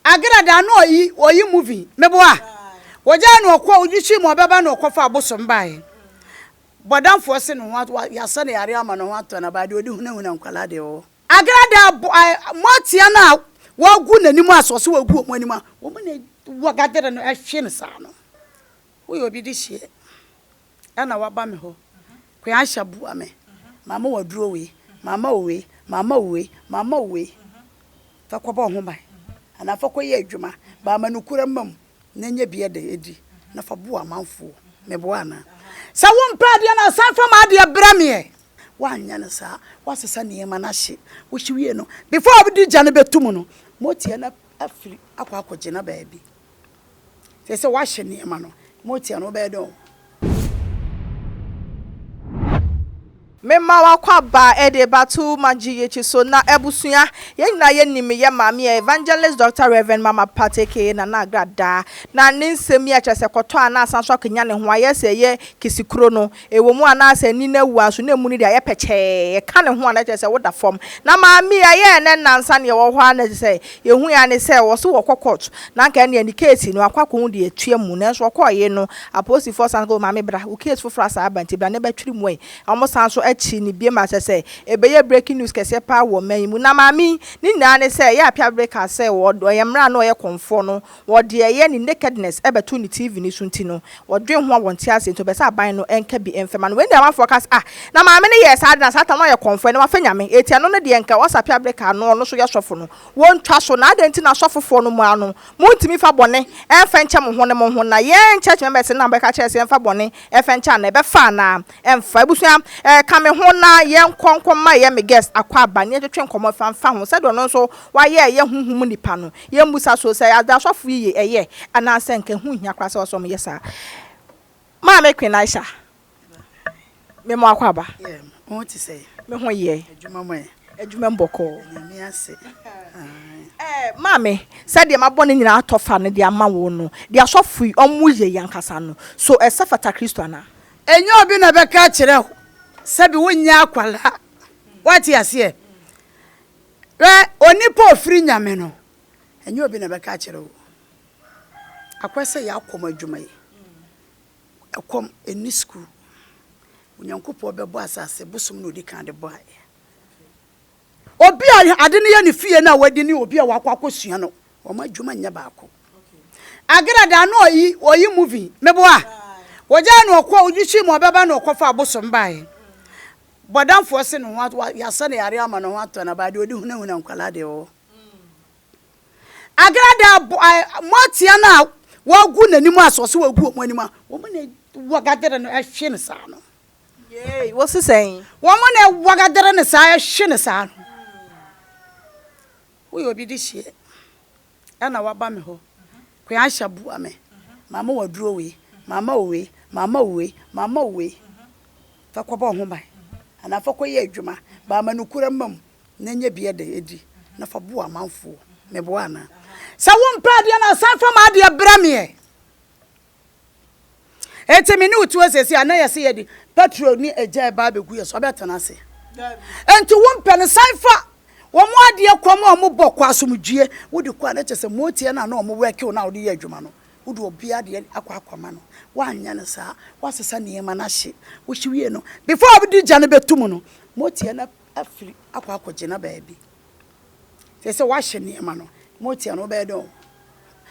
Agradaa no oyi movie meboa woja no okwa ojichi mo beba no okwa fa abosom bae bodamfo se no ya se ne yare ama no ato na ba de odi hunahuna nkwala de o Agradaa motia na wagu nanim asose wagu omo anima wo mo ne wagadere no ehwe ne sa no wo obi di hie ana waba me ho kwa Isha bua me mama waduro we mama we fa kwa ba ho bai ana fa kwa ye adwuma ba ma nukura mam na nya bia de edi na fa bua manfo me bua na sa wo mpade na sa fa ma de brame wanya na sa wasesa ne ma na hye wo hyiwie no before obdi gya ne betum no motie na afiri akwa akogye na baabi se wa hye ne ma no motie no be do Mema wakwa ba ede batu maji yechi so na ebusuya yenina yenimi ye mami evangelist Dr. Reverend Mama Pateke na Agradaa na ninsemi a chese kwoto ana asanso kenya ne ho ayese ye kisikuro no ewomu ana asa ni na wu aso na emu ni dia ye peche ye ka ne ho ana chese woda form na mami aye ne nansa ne wo ho ana chese ye hu ya ne se wo so wo court na nka ne ni case ni akwa ko hu de etua mu na so okoye no aposi for san go mami bra wo case for frasa abanti bra ne batwiri mu e omo sanso chi ni bie ma se ebeye breaking news kese pa wo man na mami ni na ne se ya apia breaker se wo ye mra na ye konfo no wo de ye ni nakedness ebeto ni TV ni sunti no wo dwen ho wonte ase to be se aban no enka bi enfema no when they want forecast na mami ne ye sa na satan no ye konfo ne wa fa nyame etia no ne de enka wo sa apia breaker no so ye sofo no won twa so na adenti na sofofo no mu anu mu ntimi fa bone enfa nche mo ho ne mo ho na ye church members na be ka chere se enfa bone enfa ncha na be fa na enfa ebusuya kame ho na ye nkonko ma ye me guest akwa aba ne twetwe nkomo fa ho se do no so wa ye huhum nipa no ye musa so se ada sofo ye eye ana se nke hu hia kwase so me yesa ma me Queen Isha me mo akwa aba mo ti say me ho ye adwuma mboko me ase mame said the mabone nyina atofa ne de ama wo no de asofo omu ye yankasa no so esafata Kristo ana enye obi na beka kire sabi wonya akwala wati ase onipa ofiri nyame no enye obi na beka kire wo akwese ya akom adwuma yi akom eni school onyankopo bebo asase bosom no di kan de boy obi ade ne ya ne fie na wadi ne obi a wakwa no o ma adwuma nya baako Agradaa no oyi movie meboa woja no okwa ojichi mo beba no okwa abosom bae bodamfo se no ya se ne yare ama no ato na ba de odi hunahuna nkwala de o Agradaa motia na wagu nanim asose wagu omo anima wo mo ne wagadere no ehwe ne sa no yey what's he saying wo mo ne wagadere ne sa ehwe ne sa no wo obi di hie ana waba me ho kwa Isha bua me mama waduro we mama we fa kwa ba ho bai ana fa kwa ye adwuma ba ma nukura mam na nya bia de edi na fa bua manfo me bua na sa wo mpade na san fa ma de brame etemi ni utu asesi ana yesi ye di petrol ni eja ba begu ye so betana se enti wo mpane san fa wo mo ade kwam o mo bokwa asomdwie wo di kwa na chese motie na na o mo weke na wo di ye adwuma no wo di obi ade akwama no wanya ne sa wasesa ne ma na hye wo hyiwie no before obdi gya ne betum no motie na afiri akogye na baabi se wa hye ne ma no motie no be do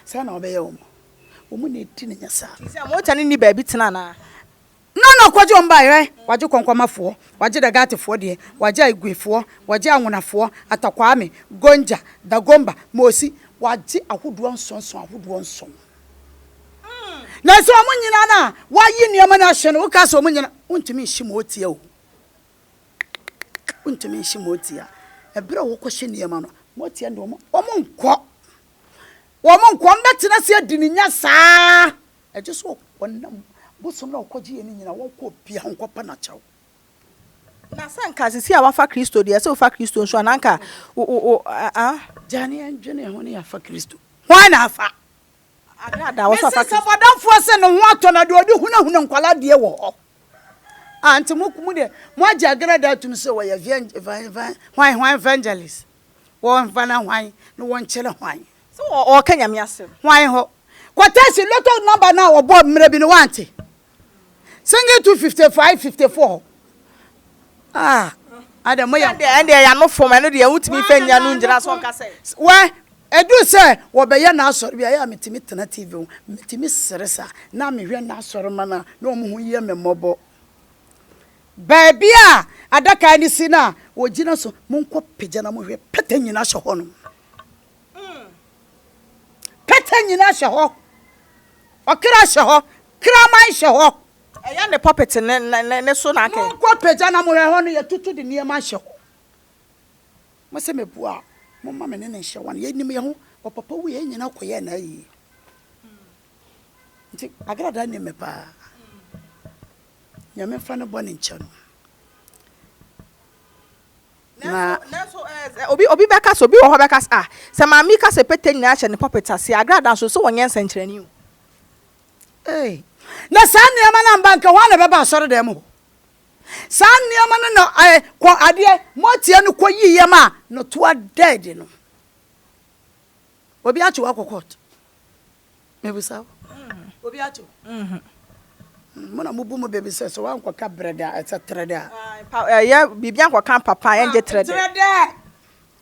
sa na obe ye wo mo ne ti ne nya sa se motie ne ni baabi tena na no kwaje omba ye waje konkwamafo waje dagatefo de waje Aηgry waje anwonafo atakwame gonja dagomba mosi waje ahodo nson na so omunyina na wayi niam na hye no woka so omunyina untimi nhim otia o untimi nhim otia ebere wo ko hye niam no motia ndo omo nkọ mbetena se adininya saa eje so wonnam bosom na okoji ye nyina won ko pia nkopa na chaw na sanka sisi a wafa Kristo de se wafa Kristo nso ananka jani enjene ho ne afa Kristo ho na afa Agradaa wafa Kristo se bodamfo se no ho ato na de odi hunahuna nkwala de wo anti mokumu de mo aja Agradaa tum se wo ye hwan evangelist won fana hwan no won chele hwan So o kanya me asem. Why ho? Quotation lotto number now or Bob Mrebi no want. Sing 255 54. Ah, Adam Moya. And they are not for me, they won't be fenya no njira so nka say. Why? Edu say wo be ye na asori bia ya metimi tena TV metimi seresa na me hwe na asori mana na omo hu ye me mobo baby a adaka ni sina wo gina so monko pagya na mo hwe peta nyina hye ho no peta nyina hye ho okra hye ho kraman hye ho Eya ne puppet ne so na ke. monko pagya na mo hwe ho no ye tutu de niema hye ho mo se mebua mo ma me ne hye wan ye nim ye ho o papa wo ye nyina koye na yi nti Agradaa ne me pa nyame fa no bone nche no na obi beka so obi wo ho beka se mami ka se pete nyina hye ne puppet ase Agradaa so wonye nsankyerani o na san niama na banka wa na beba asore dem ho san niama na ko ade motie no ko yiye ma no to a dead no obi ato wa kokot mebusa obi ato mona mubu mo bebe se so wa nkoka breda etc da ya bibia nkoka papa enje trede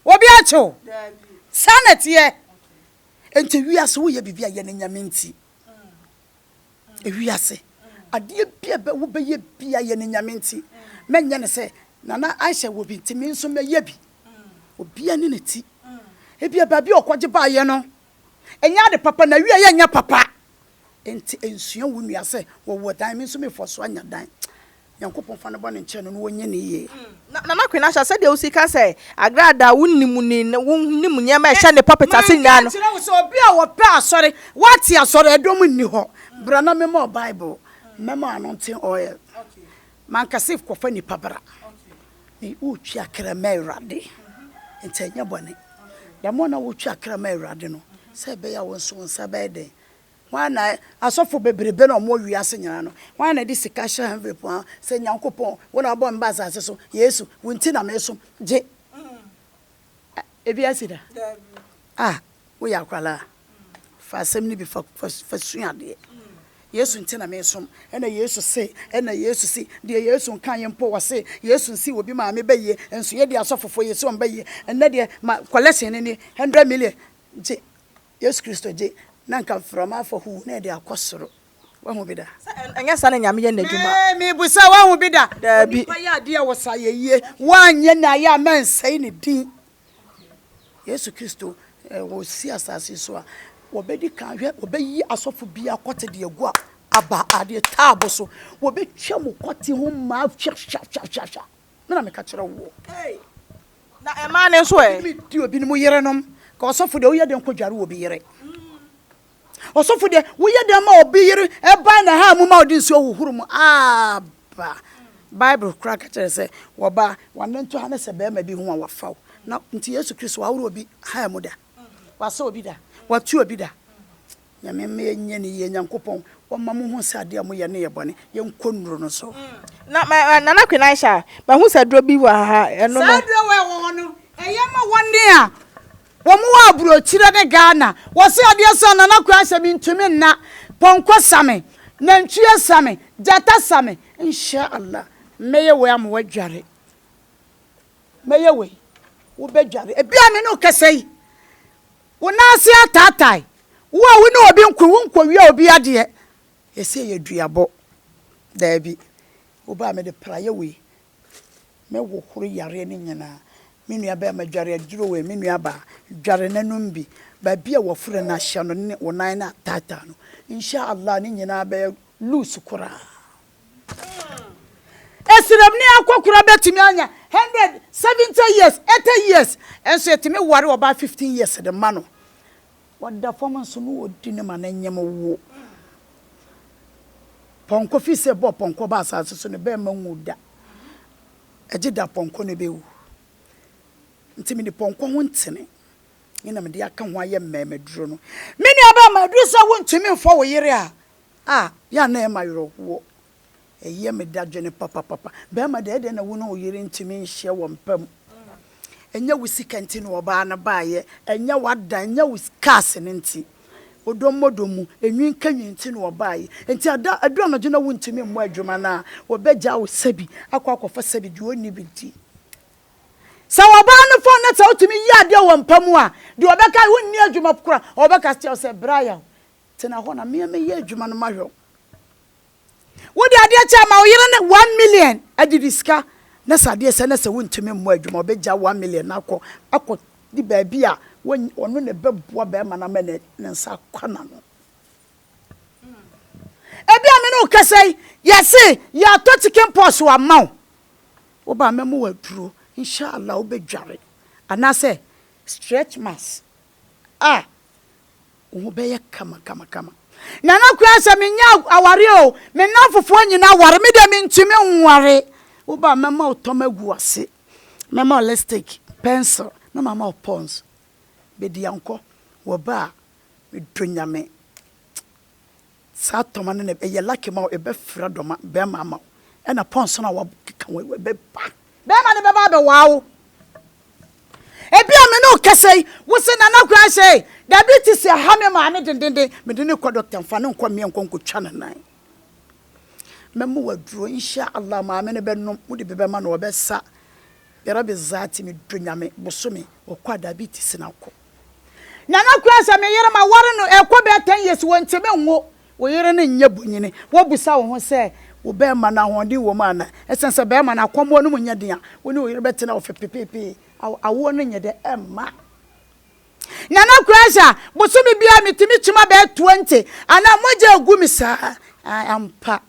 obi ato sanetie enti wiase wo ye bibia ye ne nyame nti ewiase ade bia be wo be ye bia ye ne nyame nti menye ne se nana Aisha wo bi ntimi nso me ye bi obi ani ne ti ebia ba bi okoje ba ye no enya de papa na wiye ye nya papa enti ensuan wo nua se wo dan mi nso me foso anya dan Yankopon fa ne bone nche no wonye ne ye nana kwina sha se de usika se Agradaa wonnimu ni wonnimu nyema e hye ne puppet ase nya no so obi a wo pe asore wati asore edom ni ho bra na me mo Bible memo anointing oil man kasif ko fa ni pabra ni uchi akra ma urade entanya bone da mo na uchi akra ma urade no se be ya wonso nsa be de wana asofo bebrebe na mo wiase nyana no wana di sika hye envelope se Nyankopon wona abo mbaza ase so Yesu wonti na me so je ebi asida wo yakwala fa asem ni bi fa suade Yesu nti na me so ena Yesu se de Yesu nkan ye mpo wose Yesu nsi obi ma me baye enso ye de asofofo Yesu on baye ena de collection ni 100 million je Yesu Kristo je nanka from afọ hu na de akosoro wa hu bida enya sa na nyame ye nadwuma me busa wa hu bida bi pa ya de wosa ye wanye na ya mansai ni din Yesu Kristo wo si asase so a wobedi kan hwe obeyi asofo bia kote de egu aba ade taabo so wobetwa mo kote ho ma sha na me ka kire wo na ema ne so mi di obi ni mo yere nom ka osofo de wo ye de nkodware obi yere osofo de wo ye de ma obi yere e ba na ha mu ma odi nso huhuru mu aba Bible crack kire se wo ba wanantu ha na se be ma bi hu a wafaw na nti Yesu Kristo wa woro obi ha mu da wasa obi da watu obi da nyame me nye ne ye Nyankopon wo mamu hu sade am ye ne ye bone ye nkonuro no so na nana kwina Isha ba hu sadro bi wa ha eno no sadro we wo no eye ma wonde a wo mu wa aburo kire ne Ghana wo se ade so nana kwa Isha mi ntumi na ponko same na ntue same jata same insha Allah meye we am wadware meye we wo bedware e bia me no kasai wonase atatai wo no obi nkwo wi obi ade ese ye duabo da bi wo ba me de praye we me wo huru yare ne nyina me nua ba ma dware aduro we me nua ba dware nanum bi ba bia wo fure na hye no ne wonan na tata no insha Allah ne nyina ba loose kura esirem ne akokura betimi anya 170 years 80 years enso etimi ware oba 15 years de ma no wada performance no odi ne ma na nyem wo ponko fi se bo ponko ba asase so ne be ma nwuda eje da ponko ne be wu ntimi ni ponko ho ntene ina me de aka ho aye mmeduro no me ni aba ma duro so wo ntimi mfo wo yire a ya na e ma yoro wo eye me da dwene papa be ma de na wo no wo yire ntimi nhye wo mpam enya wusika nti no oba na baaye enya wada enya wuskas nti odomodomu enwin kanwin nti no baaye nti adu no gina wuntimi mmo adwuma na obegya wo sabi akwa sabi di oni binti sa oba no fo na ta otumi yi ade wo mpamu a de obeka wonni adwuma kura obeka sti se braya tena ho na me yi adwuma no mahwo wodi ade cha ma oyire ne 1 million adidiska na sade se na se wontumi mmo adwuma obegya 1 million akọ di baabi a onu ne beboa be ma na me ne nsa kwana no ebi amene o kasai yesi ya to chicken pox wa maw wo ba memo waduro inshallah obedware anase stretch mass wo be ye kama nana kuasa menya aware o me na fofo nyina aware me de me ntumi nware wo ba mema otomagu ase mema elastic pencil na mama pons be di anko wo ba me donyame sa toma ne e ye laki ma e be fra doma be mama e na pons na wa keka we be ba be ma ne be ba be wawo e bia me no kesei wo se nana kuasa diabetes ya ha me ma ne dendende me de ne ko doctor mfa ne nko me nko twa ne nan memu waduro insha Allah ma me ne be no mu de be ma no obesa yara be zati me donyame bosome okwa diabetes na ko nana kuasa me yere ma ware no ekwo be 10 years wo nteme nwo wo yere ne nya bonyine wo busa wo ho se wo be ma na hodi wo ma na esense be ma na akomo no munya dia wo ne wo yere betena wo fepepepe awo no nya de emma nana kuasa bosome bia metimi chima be 20 ana moja egu mi sa ampa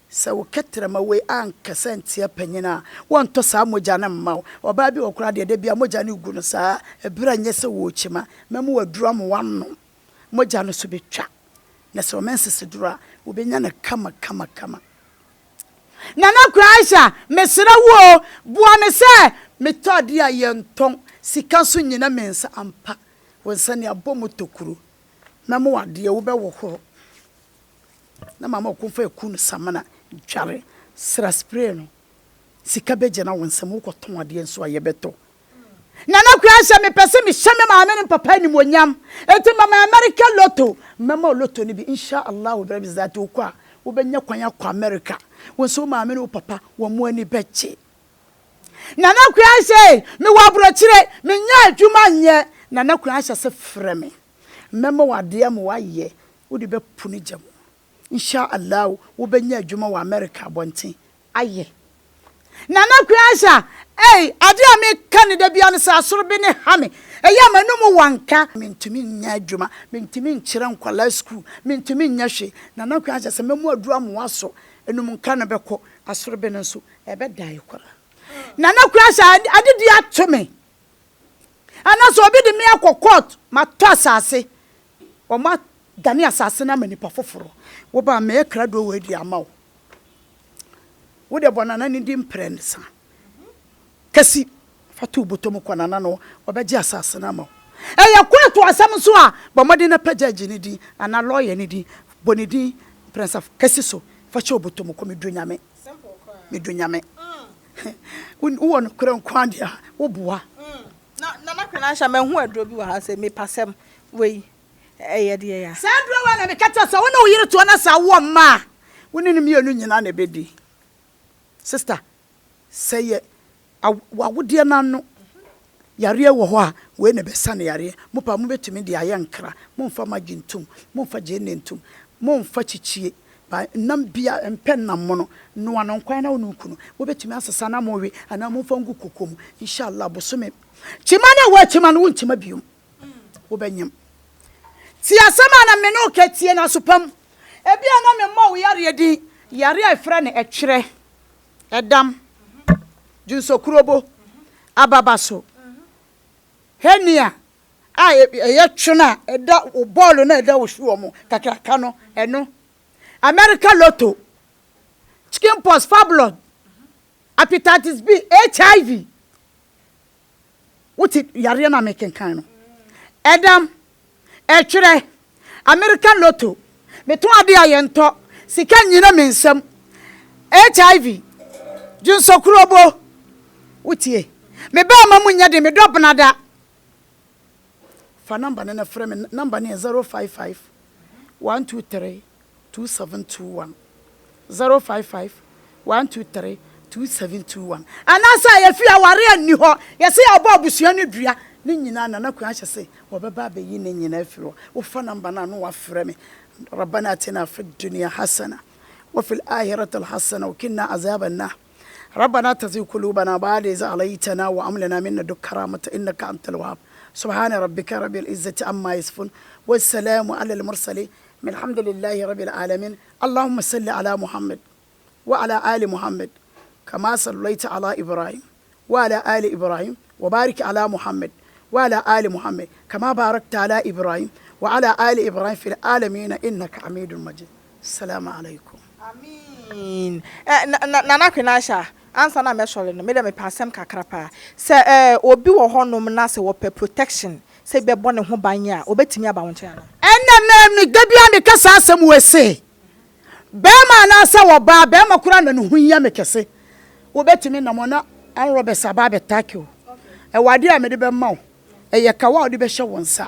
sa wo ketra ma we anka sentia panyina won to sa moja na mma oba bi okura de bia moja ne gu no sa ebra nye se wo chima memu waduru am wanno moja no so betwa na so mensese dura wo benya na kama nana kuasa mesra wo bua me se metodi ayenton sika so nyina mensa ampa wonsa ne abomo tokuru memu wade wo be wo ho na mama okunfa ekunu samana dware sra spray no sika beje na wonsa mu koton ade enso ayebeto nana kuasa me pese me hyeme ma ame ne papa ni monyam enti mama America lotto mama lotto ni bi insha Allah wo be zati okwa wo benya kwanya kwa America wonso ma ame ne papa wo mu ani beche nana kuasa me wa brochire me nya adwuma nye nana kuasa se frɛ me mema wade am waye wo de be puni jam insha Allah wo benya adwuma wa America bonten aye nana kuasa ade am kan da bia ne sa soro bi ne ha me eya manum wanka mentumi nya adwuma mentumi nkyere nkwala school mentumi nya hwe nana kuasa se memu adu am waso enum nka na beko asoro bi ne so ebe dai kwara nana kuasa adidi atome ana so obi de me akokot ma to asase o ma dani asase na mani pa foforo wo ba me ekra do we di amawo wo de bonana ni di mprensa kasi fatu botom kwanana no obeji asase na amawo eya kwato asam so a ba modi na pajaji ni di ana lawyer ni di bonidi prensa kasi so fa che obotom ko medonyame simple kwa medonyame won kran kwandia wo boa na kwenansha me hu aduro bi wa ha se me pasem we eye de ya sa aduro wa na me kata sa wona wo yire to na sa wo ma woni ni mienu nyina na bedi sister say wa wode na no yare wo ho a we na be sa na yare mo pa mo betumi de aye nkra mo mfa magintum mo mfa jenentum mo mfa chichie ba nam bia empen na mono no anon kwan na wonu kunu wo betumi asesa na mo we ana mo mfa ngu kokom inshallah bosome chimana wa chimana wontima biom wo benyam ti asama na me no ketie na sopam ebia na me ma wo yare di yare afra ne etwere edam junso kurobo ababaso henia ye twena eda o ball na eda wo hwo mo kakraka no eno America lotto chicken pox fibroid hepatitis B HIV what yare na making kan no edam etwere American lotto me to ade ayento sika nyina mensam HIV junso kurobo utie me ba ma munya de me drop nada fa number na frame number ne 055 123 2721 055 123 2721 anasa ya fi aware ani ho yesi abo abusua ne dua ne nyina na nakwa ahye se wo beba be yi ne nyina afiro wo fa number na no wa frame ربنا اتنا في الدنيا حسنه وفي الاخره حسنه وقنا عذاب النار ربنا تزغ قلوبنا بعد إذ هديتنا وهب لنا من لدنك كرامة إنك أنت الوهاب سبحان ربك رب العزة عما يصفون والسلام على المرسلين الحمد لله رب العالمين اللهم صل على محمد وعلى آل محمد كما صليت على إبراهيم وعلى آل إبراهيم وبارك على محمد وعلى آل محمد كما باركت على إبراهيم وعلى آل إبراهيم في العالمين إنك حميد مجيد السلام عليكم آمين نانا كناشا ansa na me sole no me dem pasem kakra pa se obi wo honom na se wo protection se be bone ho ban ya obetimi aba won kya na enna me dabia me kasa asem wese be ma na se wo ba be ma kura na no hunya me kese obetimi na mo na an robe saba be takio e wade a me de be ma wo e ye kawa odi be hye wonsa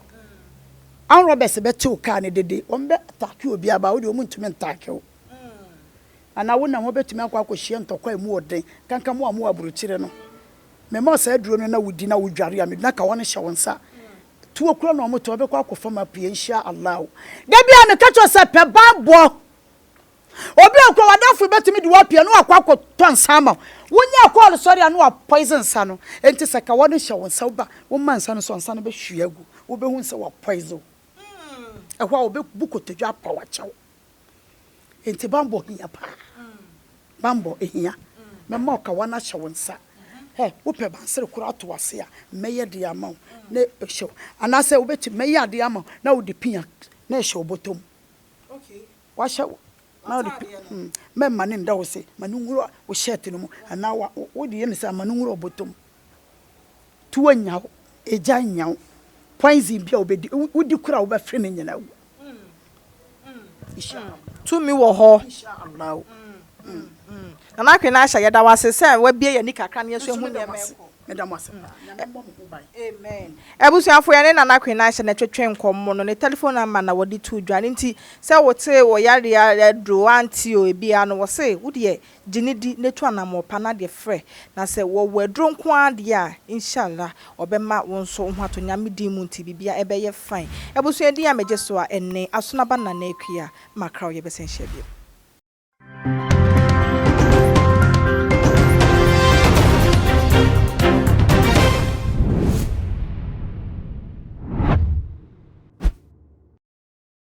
an robe se be ti o ka ne dede o mbe takio obi aba wo de o muntumi ntakio ana wona ho betumi akwa akohie ntokwa emu oden kanka mo amu aburuchire no me ma sa aduro no na wudi na wudware a me na ka wona hye wonsa tu okura no mo to be kwa akofama pie insha Allah da bia me kacho se pe babo obi akwa wadafo betumi de wapie no akwa akoto nsama wonya akwa sorry anu a poison sa no enti se ka wona hye wonsa ba wo mansa no so nsa no be hwiagu wo be hu se wa poison ehwa wo be bukotodwa pa wa chawo enti bambo hiya pa bambo ehia me ma ka wana hye wonsa wo pe bansere kura to wase a meye de ama na ehyo anase wo beti meye de ama na wo de pia na ehyo botom okay wa hye na wo de me ma ne nda wo se manu nguro wo shirt no mu ana wo de ye ne se manu nguro botom tuwa nya eja nya points bia wo be wo di kura wo be fre ne nyina wo Isha to mi wo ho insha Allah nana kwenasha yeda wase se wa bie ye ni kakra ne so hu ne menko medamase na mo mo bai amen ebusuafo ya ne nana kwenasha na twetwe nkommo no ne telephone number na wodi tu dwane nti se wote wo yare ya dro anti o ebia no wo se wode ginidi ne tu anamo pa na de frɛ na se wo wadro nko ade a inshallah obema wonso ho ato nyame di mu nti bibia ebeye fine ebusua di ya meje so a enne asona ba na na akua makra wo ye besenhye bio